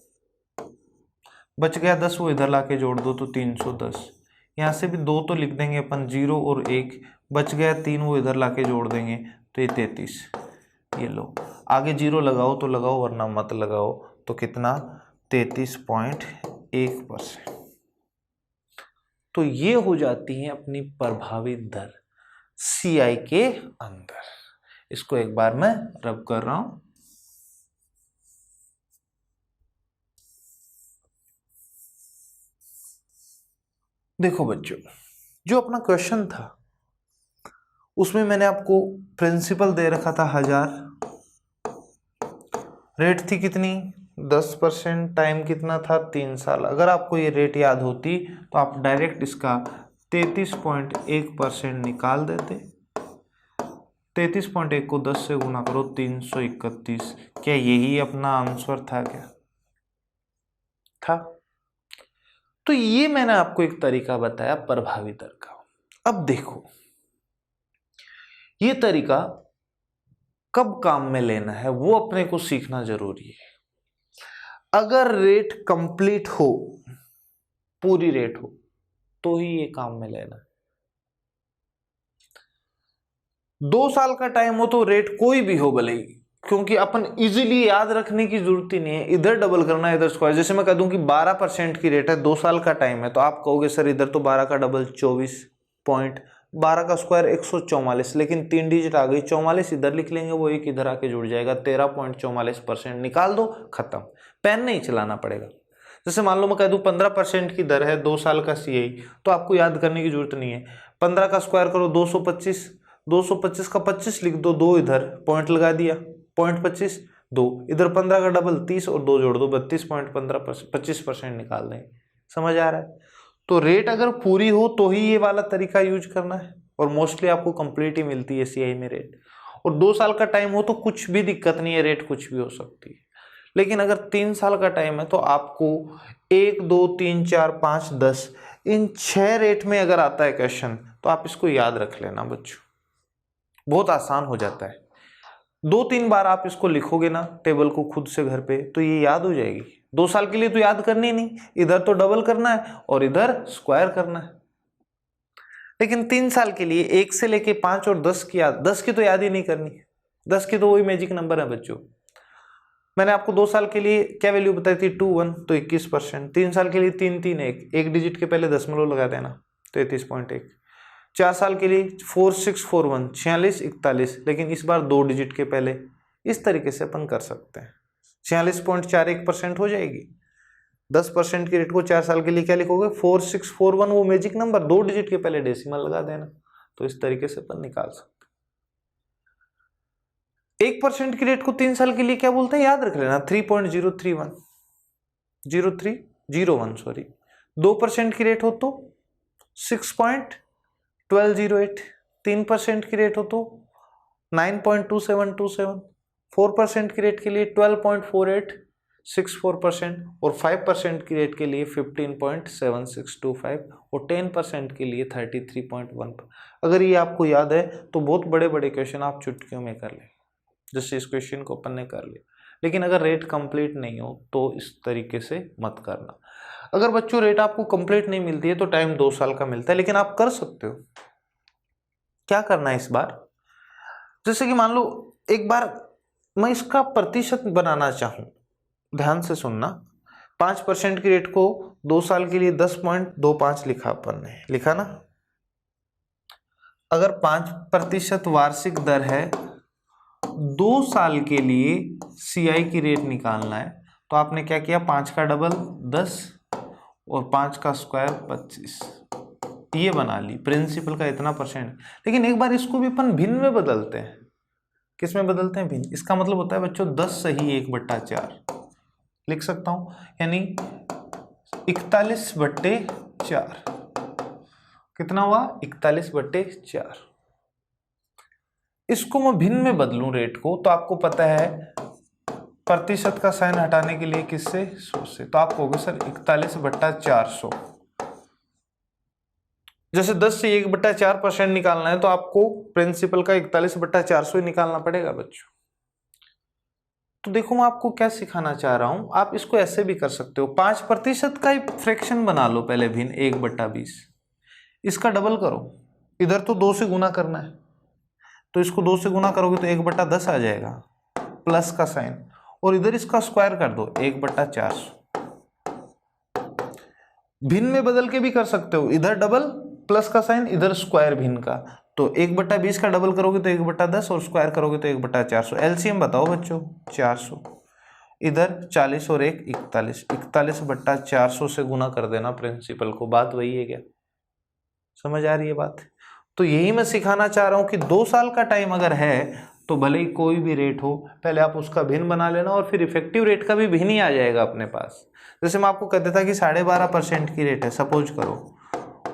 बच गया 10, वो इधर लाके जोड़ दो तो 310। यहाँ से भी 2 तो लिख देंगे अपन, 0 और 1, बच गया 3, वो इधर लाके जोड़ देंगे तो ये 33। ये लो, आगे 0 लगाओ तो लगाओ, वरना मत लगाओ, तो कितना, 33.1%। तो ये हो जाती है अपनी प्रभावित दर CI के अंदर। इसको एक बार मैं रब कर रहा हूं। देखो बच्चों, जो अपना क्वेश्चन था उसमें मैंने आपको प्रिंसिपल दे रखा था 1000, रेट थी कितनी, 10%, टाइम कितना था, 3 साल। अगर आपको ये रेट याद होती तो आप डायरेक्ट इसका 33.1% निकाल देते। 33.1 को 10 से गुना करो, 331। क्या यही अपना आंसर था, क्या था? तो ये मैंने आपको एक तरीका बताया प्रभावी दर का। अब देखो ये तरीका कब काम में लेना है वो अपने को सीखना जरूरी है। अगर रेट कंप्लीट हो, पूरी रेट हो, तो ही ये काम में लेना है। 2 साल का टाइम हो तो रेट कोई भी हो भले ही, क्योंकि अपन इजीली याद रखने की जरूरत ही नहीं है, इधर डबल करना है इधर स्क्वायर। जैसे मैं कह दूं कि 12% की रेट है, 2 साल का टाइम है, तो आप कहोगे सर इधर तो 12 का डबल 24 12 का स्क्वायर 144, लेकिन 3 डिजिट आ गई, 44 इधर लिख लेंगे, वो एक इधर आके जुड़ जाएगा, 13.44% निकाल दो, खत्म। पेन नहीं चलाना पड़ेगा। जैसे मान लो मैं कह दूं 15% की दर है 2 साल का CI, तो आपको याद करने की जरूरत नहीं है। 15 का स्क्वायर करो 225, 225 का 25 लिख दो, 2 इधर पॉइंट लगा दिया, पॉइंट 25, 2 इधर, 15 का डबल 30 और 2 जोड़ दो, 32.25% निकाल दें। समझ आ रहा है? तो रेट अगर पूरी हो तो ही ये वाला तरीका यूज करना है, और मोस्टली आपको कंप्लीट ही मिलती है CI में रेट। और 2 साल का टाइम हो तो कुछ भी दिक्कत नहीं है, रेट कुछ भी हो सकती है। लेकिन अगर 3 साल का टाइम है तो आपको 1, 2, 3, 4, 5, 10 इन 6 रेट में अगर आता है क्वेश्चन तो आप इसको याद रख लेना बच्चों, बहुत आसान हो जाता है। 2-3 बार आप इसको लिखोगे ना टेबल को खुद से घर पे, तो ये याद हो जाएगी। 2 साल के लिए तो याद करनी नहीं, इधर तो डबल करना है और इधर स्क्वायर करना है। लेकिन 3 साल के लिए 1 से लेके 5 और 10 की याद, 10 की तो याद ही नहीं करनी, 10 की तो वही मैजिक नंबर है बच्चों। मैंने आपको 2 साल के लिए क्या वैल्यू बताई थी, 2 1, तो 21%। 3 साल के लिए 3 3 1, एक डिजिट के पहले दशमलव लगा देना, तो 33.1। 4 साल के लिए 4 6 4 1, 46 41, लेकिन इस बार 2 डिजिट के पहले। इस तरीके से अपन कर सकते हैं। 46.41% हो जाएगी। 10% की रेट को 4 साल के लिए क्या लिखोगे, 4 6 4 1, वो मैजिक नंबर 2 डिजिट के पहले डेसिमल लगा देना, तो इस तरीके से अपन निकाल सकते हैं। 1% की रेट को 3 साल के लिए क्या बोलते हैं, याद रख लेना, 3.031, 0301 सॉरी। 2% की रेट हो तो 6.1208, 3% की रेट हो तो 9.2727, 4% की रेट के लिए 12.4864%, और 5% की रेट के लिए 15.7625, और 10% के लिए 33.1। अगर ये आपको याद है तो बहुत बड़े बड़े क्वेश्चन आप चुटकियों में कर ले, जैसे इस क्वेश्चन को अपन ने कर लिया। लेकिन अगर रेट कंप्लीट नहीं हो तो इस तरीके से मत करना। अगर बच्चों रेट आपको कंप्लीट नहीं मिलती है तो टाइम 2 साल का मिलता है, लेकिन आप कर सकते हो। क्या करना है इस बार, जैसे कि मान लो एक बार मैं इसका प्रतिशत बनाना चाहूं, ध्यान से सुनना। 5% की रेट को 2 साल के लिए 10.25 लिखा अपन ने, लिखा ना। अगर 5% वार्षिक दर है, 2 साल के लिए CI की रेट निकालना है, तो आपने क्या किया, 5 का डबल 10 और 5 का स्क्वायर 25, ये बना ली प्रिंसिपल का इतना %। लेकिन एक बार इसको भी अपन भिन्न में बदलते हैं। किस में बदलते हैं, भिन्न। इसका मतलब होता है बच्चों 10 सही 1/4 लिख सकता हूं, यानी 41/4 कितना हुआ, 41/4। इसको मैं भिन्न में बदलूं रेट को, तो आपको पता है प्रतिशत का साइन हटाने के लिए किससे, 100 से, तो आप कहोगे सर 41/400। जैसे 10 से 1/4% निकालना है तो आपको प्रिंसिपल का 41/400 ही निकालना पड़ेगा बच्चों। तो देखो मैं आपको क्या सिखाना चाह रहा हूं, आप इसको ऐसे भी कर सकते हो। 5% का ही फ्रैक्शन बना लो पहले, भिन्न 1/20। इसका डबल करो, इधर तो 2 से गुना करना है, तो इसको 2 से गुना करोगे तो 1/10 आ जाएगा, प्लस का साइन, और इधर इसका स्क्वायर कर दो 1/400। भिन्न में बदल के भी कर सकते हो, इधर डबल प्लस का साइन, इधर स्क्वायर भिन्न का, तो 1/20 का डबल करोगे तो 1/10 और स्क्वायर करोगे तो 1/400। एलसीएम बताओ बच्चों, 400, इधर 40 और 1 41, 41/400 से गुना कर देना प्रिंसिपल को। बात वही है क्या, समझ आ रही है बात? तो यही मैं सिखाना चाह रहा हूं कि 2 साल का टाइम अगर है तो भले ही कोई भी रेट हो, पहले आप उसका भिन्न बना लेना, और फिर इफेक्टिव रेट का भी भिन्न ही आ जाएगा अपने पास। जैसे मैं आपको कहता था कि 12.5% की रेट है सपोज करो,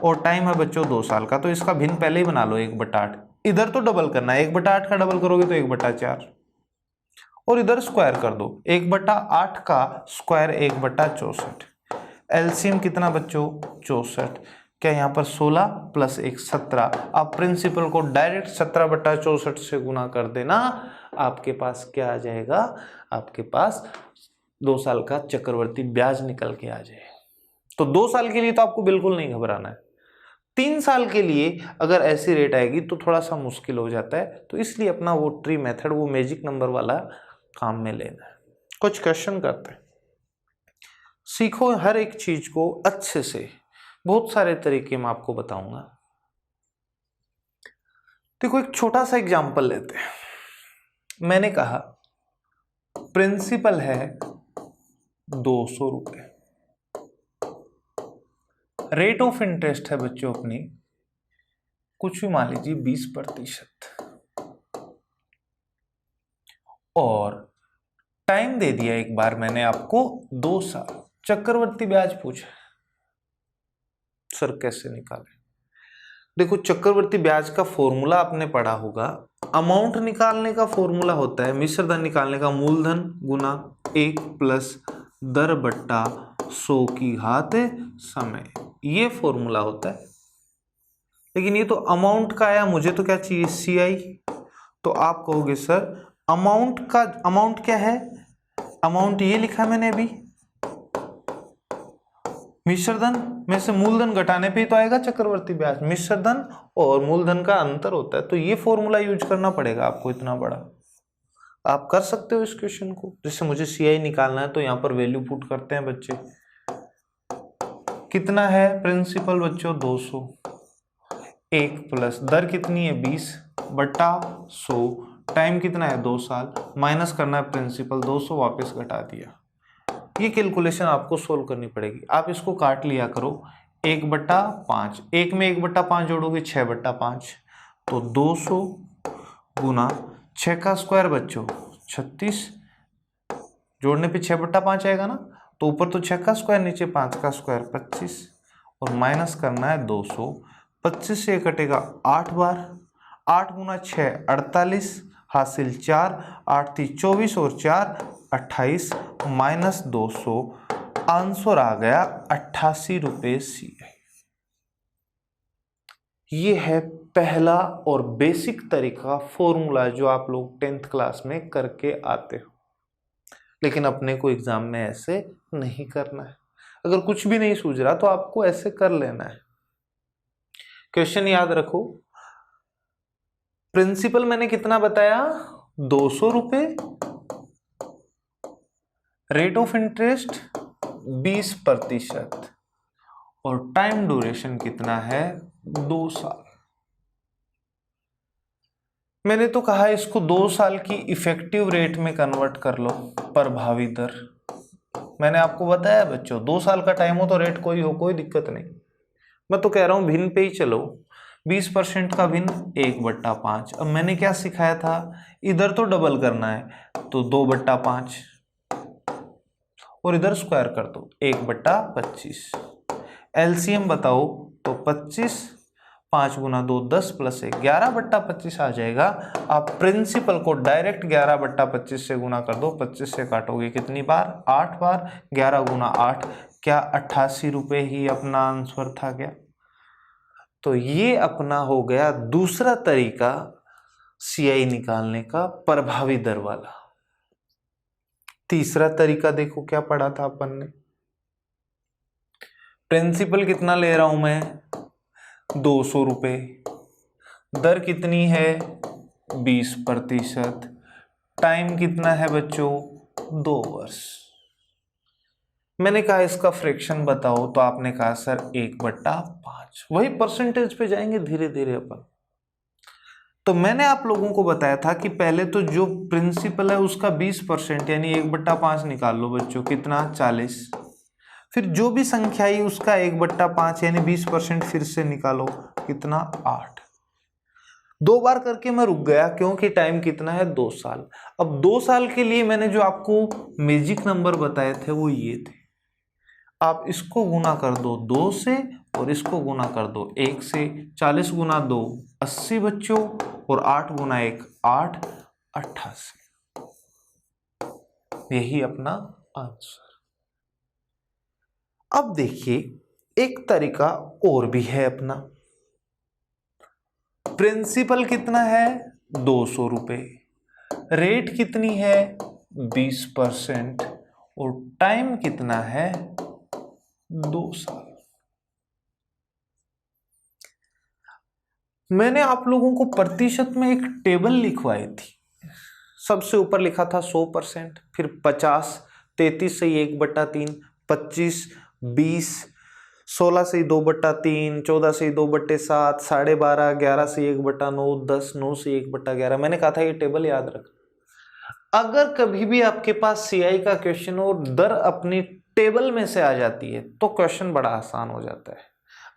और टाइम है बच्चों 2 साल का, तो इसका भिन्न पहले ही बना लो 1/8। इधर तो डबल करना है, 1/8 का डबल करोगे तो 1/4, और इधर स्क्वायर कर दो, 1/8 का स्क्वायर 1/64। एलसीएम कितना बच्चों, 64। क्या यहाँ पर 16 + 1 17। आप प्रिंसिपल को डायरेक्ट 17/64 से गुना कर देना, आपके पास क्या आ जाएगा, आपके पास 2 साल का चक्रवर्ती ब्याज निकल के आ जाएगा। तो 2 साल के लिए तो आपको बिल्कुल नहीं घबराना है। 3 साल के लिए अगर ऐसी रेट आएगी तो थोड़ा सा मुश्किल हो जाता है, तो इसलिए अपना वो ट्री मेथड, वो मैजिक नंबर वाला काम में लेना है। कुछ क्वेश्चन करते हैं, सीखो हर एक चीज को अच्छे से, बहुत सारे तरीके मैं आपको बताऊंगा। देखो एक छोटा सा एग्जांपल लेते हैं। मैंने कहा प्रिंसिपल है 200 रुपए, रेट ऑफ इंटरेस्ट है बच्चों अपनी कुछ भी मान लीजिए 20%, और टाइम दे दिया एक बार मैंने आपको 2 साल। चक्रवर्ती ब्याज पूछा, सर कैसे निकालें? देखो चक्रवर्ती ब्याज का फॉर्मूला आपने पढ़ा होगा। अमाउंट निकालने का फॉर्मूला होता है मिश्रधन निकालने का मूलधन गुना 1 प्लस दर बट्टा 100 की घात समय, ये फॉर्मूला होता है। लेकिन ये तो अमाउंट का आया, मुझे तो क्या चाहिए CI। तो आप कहोगे सर अमाउंट क्या है? अमाउंट ये लिखा मैंने अभी, मिश्रधन में से मूलधन घटाने पे ही तो आएगा चक्रवर्ती ब्याज। मिश्रधन और मूलधन का अंतर होता है, तो ये फॉर्मूला यूज करना पड़ेगा आपको इतना बड़ा। आप कर सकते हो इस क्वेश्चन को। जैसे मुझे CI निकालना है तो यहाँ पर वैल्यू पुट करते हैं बच्चे। कितना है प्रिंसिपल बच्चों 200, 1 प्लस दर कितनी है 20 बट्टा 100, टाइम कितना है 2 साल, माइनस करना है प्रिंसिपल 200, वापस घटा दिया। ये कैलकुलेशन आपको सोल्व करनी पड़ेगी। आप इसको काट लिया करो 1/5, 1 में 1/5 जोड़ोगे 6/5, तो 200 गुना 6 का स्क्वायर बच्चों 36, जोड़ने पे 6/5 आएगा ना, तो ऊपर तो 6 का स्क्वायर नीचे 5 का स्क्वायर 25, और माइनस करना है 200। 25 से कटेगा 8 बार, 8 गुना 6 48, हासिल 4, 8 थी 24 और 4 28, माइनस 200, आंसर आ गया 88 रुपये CI। ये है पहला और बेसिक तरीका, फॉर्मूला जो आप लोग 10th क्लास में करके आते हो, लेकिन अपने को एग्जाम में ऐसे नहीं करना है। अगर कुछ भी नहीं सूझ रहा तो आपको ऐसे कर लेना है। क्वेश्चन याद रखो, प्रिंसिपल मैंने कितना बताया 200 रुपए, रेट ऑफ इंटरेस्ट 20%, और टाइम ड्यूरेशन कितना है 2 साल। मैंने तो कहा इसको 2 साल की इफेक्टिव रेट में कन्वर्ट कर लो, प्रभावी दर। मैंने आपको बताया बच्चों 2 साल का टाइम हो तो रेट कोई हो, कोई दिक्कत नहीं। मैं तो कह रहा हूं भिन्न पे ही चलो, 20% का भिन्न 1/5। अब मैंने क्या सिखाया था, इधर तो डबल करना है तो 2/5, और इधर स्क्वायर कर दो 1/25। LCM बताओ तो 25, 5 गुना 2 10 प्लस 1 11/25 आ जाएगा। आप प्रिंसिपल को डायरेक्ट 11/25 से गुना कर दो, 25 से काटोगे कितनी बार 8 बार, 11 गुना 8, क्या 88 रुपये ही अपना आंसर था क्या? तो ये अपना हो गया दूसरा तरीका CI निकालने का, प्रभावी दर वाला। तीसरा तरीका देखो क्या पढ़ा था अपन ने। प्रिंसिपल कितना ले रहा हूं मैं 200 रुपये, दर कितनी है 20%, टाइम कितना है बच्चों 2 वर्ष। मैंने कहा इसका फ्रैक्शन बताओ, तो आपने कहा सर 1/5। वही परसेंटेज पे जाएंगे धीरे धीरे अपन। तो मैंने आप लोगों को बताया था कि पहले तो जो प्रिंसिपल है उसका 20% यानी 1/5 निकाल लो बच्चों, कितना 40। फिर जो भी संख्या आई उसका 1/5 यानी 20% फिर से निकालो, कितना 8। 2 बार करके मैं रुक गया क्योंकि टाइम कितना है 2 साल। अब 2 साल के लिए मैंने जो आपको मैजिक नंबर बताए थे वो ये थे। आप इसको गुना कर दो 2 से और इसको गुना कर दो 1 से। 40 गुना 2 80 बच्चों, और 8 गुना 1 8 88। यही अपना आंसर। अब देखिए एक तरीका और भी है अपना। प्रिंसिपल कितना है 200 रुपये, रेट कितनी है 20%, और टाइम कितना है 2 साल। मैंने आप लोगों को प्रतिशत में एक टेबल लिखवाई थी। सबसे ऊपर लिखा था 100%, फिर 50, 33 से 1/3, 25, 20, 16 से 2/3, 14 से 2/7, 12.5, 11 से 1/9, 10, 9 से 1/11। मैंने कहा था ये टेबल याद रख। अगर कभी भी आपके पास सीआई का क्वेश्चन हो, दर अपनी टेबल में से आ जाती है, तो क्वेश्चन बड़ा आसान हो जाता है।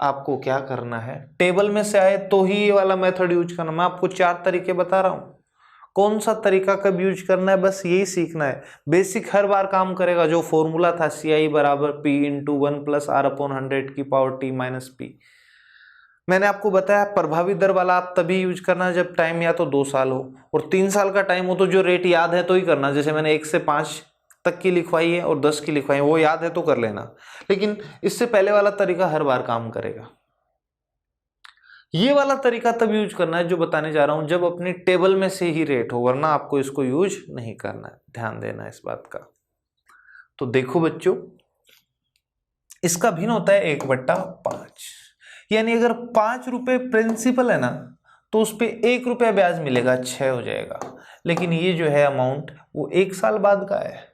आपको क्या करना है, टेबल में से आए तो ही ये वाला मेथड यूज करना। मैं आपको 4 तरीके बता रहा हूं, कौन सा तरीका कब यूज करना है, बस यही सीखना है। बेसिक हर बार काम करेगा। जो फॉर्मूला था CI बराबर P × 1 + R/100 की पावर T - P, मैंने आपको बताया प्रभावी दर वाला आप तभी यूज करना जब टाइम या तो 2 साल हो, और 3 साल का टाइम हो तो जो रेट याद है तो ही करना। जैसे मैंने 1 से 5 तक की लिखवाई है और 10 की लिखवाई है, वो याद है तो कर लेना। लेकिन इससे पहले वाला तरीका हर बार काम करेगा। ये वाला तरीका तब यूज करना है जो बताने जा रहा हूं, जब अपनी टेबल में से ही रेट हो, वरना आपको इसको यूज नहीं करना है। ध्यान देना इस बात का। तो देखो बच्चों, इसका भिन्न होता है 1/5। यानी अगर 5 रुपए प्रिंसिपल है ना, तो उस पे 1 रुपया ब्याज मिलेगा, 6 हो जाएगा। लेकिन ये जो है अमाउंट वो 1 साल बाद का है।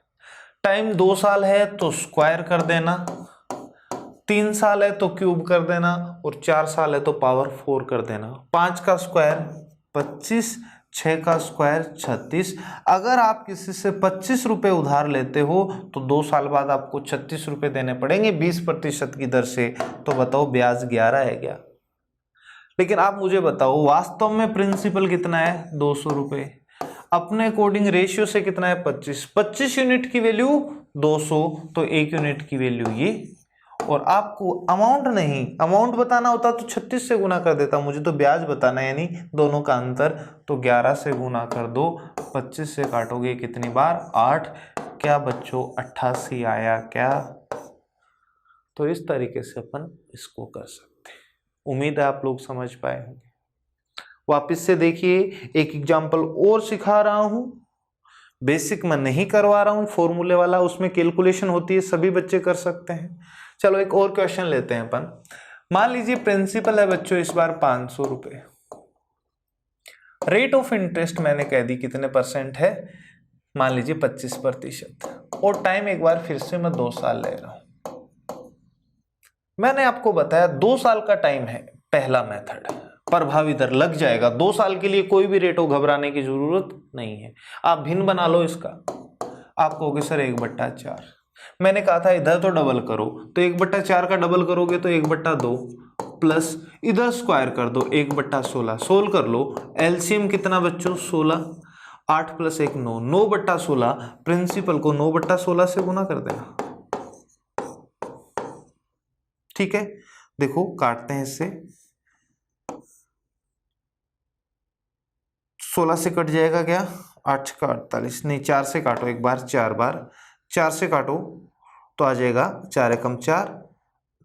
टाइम 2 साल है तो स्क्वायर कर देना, 3 साल है तो क्यूब कर देना, और 4 साल है तो पावर 4 कर देना। 5 का स्क्वायर 25, 6 का स्क्वायर 36। अगर आप किसी से 25 रुपए उधार लेते हो तो 2 साल बाद आपको 36 रुपए देने पड़ेंगे 20% की दर से। तो बताओ ब्याज 11 है क्या? लेकिन आप मुझे बताओ वास्तव में प्रिंसिपल कितना है? 200 रुपए। अपने अकॉर्डिंग रेशियो से कितना है? 25। 25 यूनिट की वैल्यू 200, तो 1 यूनिट की वैल्यू ये। और आपको अमाउंट नहीं, अमाउंट बताना होता तो 36 से गुना कर देता, मुझे तो ब्याज बताना है, यानी दोनों का अंतर। तो 11 से गुना कर दो, 25 से काटोगे कितनी बार? 8। क्या बच्चों 88 आया क्या? तो इस तरीके से अपन इसको कर सकते हैं। उम्मीद है आप लोग समझ पाए होंगे। वापस से देखिए, एक एग्जाम्पल और सिखा रहा हूं। बेसिक मैं नहीं करवा रहा हूं, फॉर्मूले वाला उसमें कैलकुलेशन होती है, सभी बच्चे कर सकते हैं। चलो एक और क्वेश्चन लेते हैं अपन। मान लीजिए प्रिंसिपल है बच्चों इस बार 500 रुपए। रेट ऑफ इंटरेस्ट मैंने कह दी कितने % है? मान लीजिए 25%। और टाइम एक बार फिर से मैं 2 साल ले रहा हूं। मैंने आपको बताया 2 साल का टाइम है। पहला मेथड प्रभावी दर लग जाएगा 2 साल के लिए, कोई भी रेट हो, घबराने की जरूरत नहीं है। आप भिन्न बना लो इसका। आप कहोगे सर 1/4। मैंने कहा था इधर तो डबल करो, तो 1/4 का डबल करोगे तो 1/2 प्लस इधर स्क्वायर कर दो 1/16। सोल्व कर लो, एलसीएम कितना बच्चों? 16। 8 + 1 9, 9/16। प्रिंसिपल को 9/16 से गुना कर देना। ठीक है, देखो काटते हैं इससे। 16 से कट जाएगा क्या? 8 का 48, नहीं 4 से काटो एक बार, 4 बार 4 से काटो तो आ जाएगा 4 एकम 4,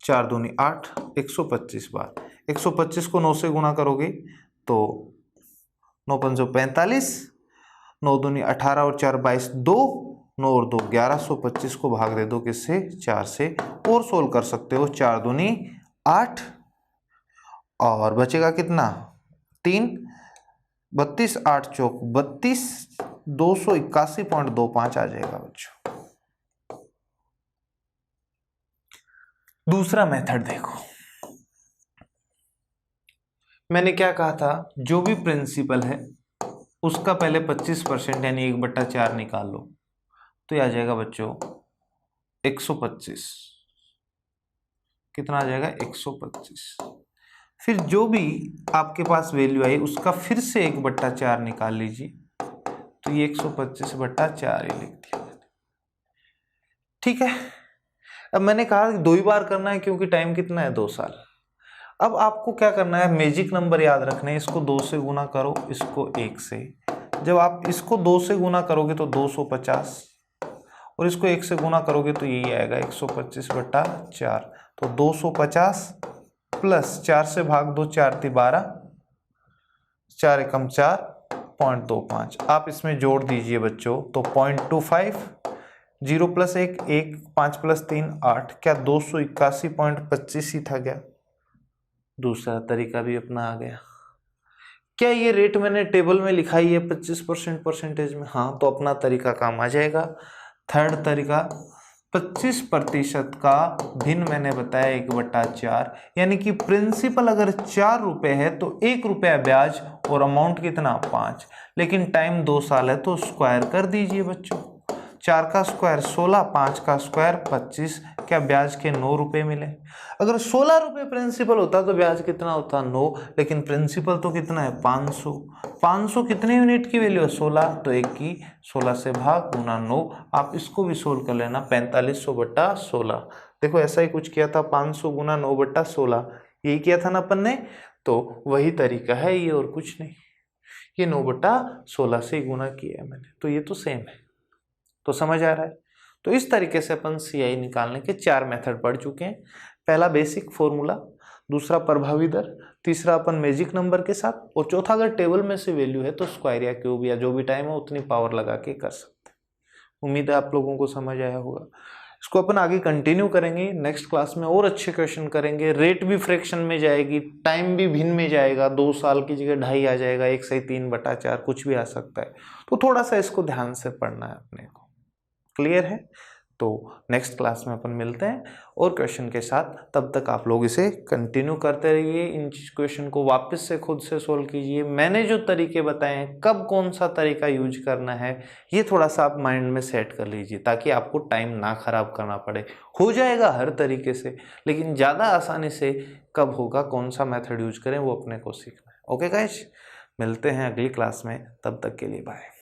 4 दूनी 8, 125 बार। 125 को 9 से गुना करोगे तो 9 पंजो 45, 9 दूनी 18 और 4 22, 2, 9 और 2 11, 125 को भाग दे दो किससे? 4 से। और सोल्व कर सकते हो, 4 दूनी 8 और बचेगा कितना? 3, 32, 8 चौक 32, 281.25 आ जाएगा बच्चों। दूसरा मेथड देखो, मैंने क्या कहा था? जो भी प्रिंसिपल है उसका पहले 25% यानी 1/4 निकाल लो, तो ये आ जाएगा बच्चों 125। कितना आ जाएगा? 125। फिर जो भी आपके पास वैल्यू आई उसका फिर से 1/4 निकाल लीजिए, तो ये 125/4 ही लिख दिया मैंने। ठीक है, अब मैंने कहा 2 ही बार करना है क्योंकि टाइम कितना है? 2 साल। अब आपको क्या करना है? मैजिक नंबर याद रखना है। इसको 2 से गुना करो, इसको 1 से। जब आप इसको 2 से गुना करोगे तो 250, और इसको 1 से गुना करोगे तो यही आएगा 125/4। तो 250 प्लस 4 से भाग दो, 4 × 12, 4 एकम 4.25। आप इसमें जोड़ दीजिए बच्चों तो 0.25, 0 + 1 1, 5 + 3 8। क्या 281.25 ही था क्या? दूसरा तरीका भी अपना आ गया। क्या ये रेट मैंने टेबल में लिखा ही है 25% परसेंटेज में? हाँ, तो अपना तरीका काम आ जाएगा। थर्ड तरीका 25% का भिन्न मैंने बताया 1/4, यानी कि प्रिंसिपल अगर 4 रुपए है तो 1 रुपया ब्याज और अमाउंट कितना 5, लेकिन टाइम 2 साल है तो स्क्वायर कर दीजिए बच्चों। 4 का स्क्वायर 16, 5 का स्क्वायर 25, क्या ब्याज के 9 रुपए मिले। अगर 16 रुपए प्रिंसिपल होता तो ब्याज कितना होता 9, लेकिन प्रिंसिपल तो कितना है 500। 500 कितने यूनिट की वैल्यू है 16, तो 1 की 16 से भाग गुना 9। आप इसको भी सोल्व कर लेना 4500/16। देखो ऐसा ही कुछ किया था 500 गुना 9/16, यही किया था ना अपन ने, तो वही तरीका है ये और कुछ नहीं। ये 9/16 से गुना किया है मैंने, तो ये तो सेम है। तो समझ आ रहा है। तो इस तरीके से अपन CI निकालने के 4 मेथड पढ़ चुके हैं। पहला बेसिक फॉर्मूला, दूसरा प्रभावी दर, तीसरा अपन मैजिक नंबर के साथ, और चौथा अगर टेबल में से वैल्यू है तो स्क्वायर या क्यूब या जो भी टाइम है उतनी पावर लगा के कर सकते हैं। उम्मीद है आप लोगों को समझ आया होगा। इसको अपन आगे कंटिन्यू करेंगे, नेक्स्ट क्लास में और अच्छे क्वेश्चन करेंगे। रेट भी फ्रैक्शन में जाएगी, टाइम भी भिन्न में जाएगा, 2 साल की जगह 2.5 आ जाएगा, 1/3/4 कुछ भी आ सकता है। तो थोड़ा सा इसको ध्यान से पढ़ना है अपने को। क्लियर है। तो नेक्स्ट क्लास में अपन मिलते हैं और क्वेश्चन के साथ। तब तक आप लोग इसे कंटिन्यू करते रहिए, इन क्वेश्चन को वापस से खुद से सोल्व कीजिए। मैंने जो तरीके बताए हैं, कब कौन सा तरीका यूज करना है, ये थोड़ा सा आप माइंड में सेट कर लीजिए ताकि आपको टाइम ना खराब करना पड़े। हो जाएगा हर तरीके से, लेकिन ज़्यादा आसानी से कब होगा, कौन सा मेथड यूज करें, वो अपने को सीखना है। ओके गाइस, मिलते हैं अगली क्लास में, तब तक के लिए बाय।